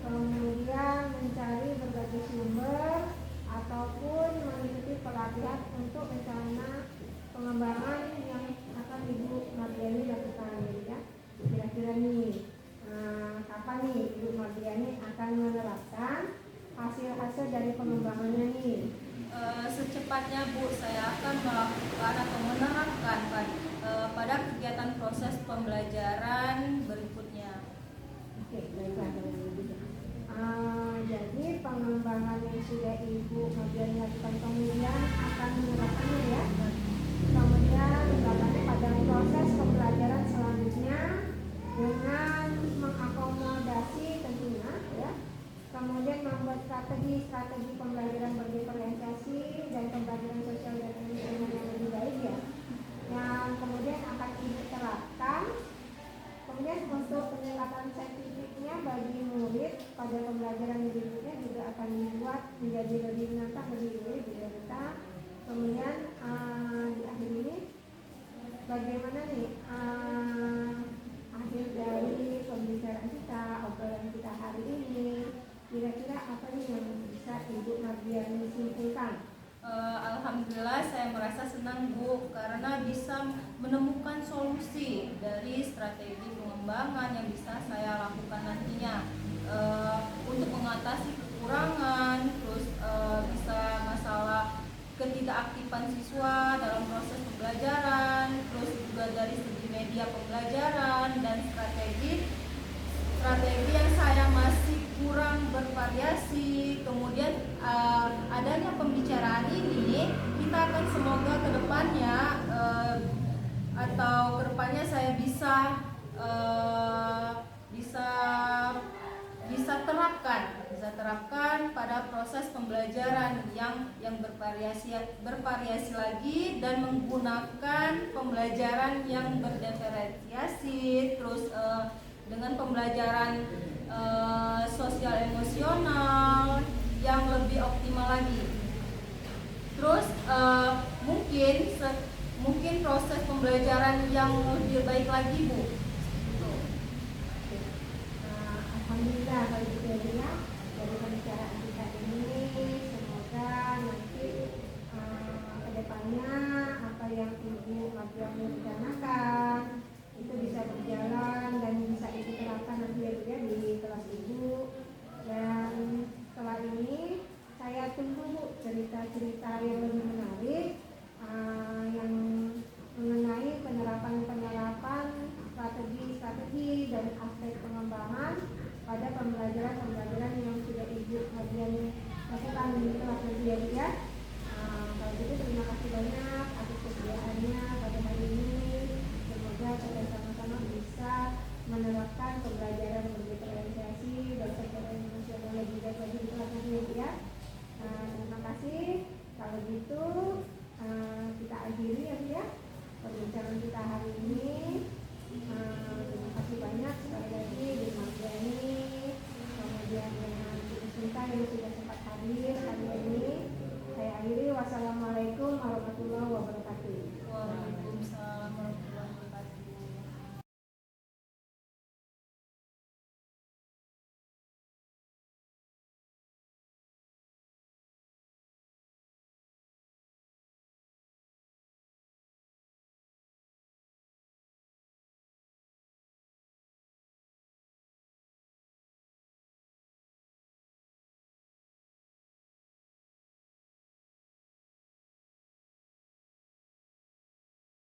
kemudian mencari berbagai sumber ataupun mengikuti pelatihan untuk rencana pengembangan yang akan Ibu Mardiani lakukan ya. Kira-kira nih kapan nih Ibu Mardiani akan menerapkan hasil-hasil dari pengembangannya nih? Secepatnya Bu, saya akan melakukan atau menerapkan pada kegiatan proses pembelajaran berikutnya. Oke, baiklah kalau begitu. Jadi pengembangan yang sudah Ibu kemudian lakukan kemudian akan menerapkannya ya. Kemudian menerapkannya pada proses pembelajaran selanjutnya dengan mengakomodasi tentunya ya. Kemudian membuat strategi pembelajaran berdiferensiasi dan pembelajaran sosial dan emosional yang lebih baik ya. Yang kemudian akan Ibu terapkan. Kemudian untuk peningkatan saintifiknya bagi murid pada pembelajaran berikutnya juga akan dibuat menjadi lebih menantang, lebih berita. Kemudian di akhir ini bagaimana nih akhir dari pembicaraan kita, obrolan kita hari ini, kira-kira apa nih yang bisa Ibu Mardiani simpulkan? Alhamdulillah saya merasa senang Bu karena bisa menemukan solusi dari strategi pengembangan yang bisa saya lakukan nantinya untuk mengatasi kekurangan, terus bisa masalah ketidakaktifan siswa dalam proses pembelajaran, terus juga dari segi media pembelajaran dan strategi yang saya masih kurang bervariasi. Kemudian adanya pembicaraan ini kita akan semoga kedepannya saya bisa terapkan pada proses pembelajaran yang bervariasi lagi dan menggunakan pembelajaran yang berdiferensiasi, terus dengan pembelajaran sosial emosional yang lebih optimal lagi. Terus mungkin proses pembelajaran yang lebih baik lagi Bu. Alhamdulillah kalau gitu ya dari pembicaraan kita ini, semoga nanti kedepannya apa yang Ibu Mardiani rencanakan itu bisa berjalan dan bisa Ibu terapkan nanti ya di kelas Ibu. Dan setelah ini saya tunggu Bu cerita-cerita yang lebih menarik yang mengenai penerapan strategi dan aspek pengembangan pada pembelajaran yang sudah Ibu Mardiani lakukan di kelas ya. Kalau gitu terima kasih banyak atas kesediaannya pada hari ini. Semoga kita sama-sama bisa menerapkan pembelajaran berdiferensiasi dan sektor emosional lebih baik lagi di kelas ya. Terima kasih. Kalau gitu kita akhiri ya perbincangan kita hari ini. Terima kasih banyak sekali lagi di Mardiani, kemudian dengan Ibu Sinta yang sudah sempat hadir hari ini. Saya akhiri, wassalamualaikum warahmatullahi wabarakatuh.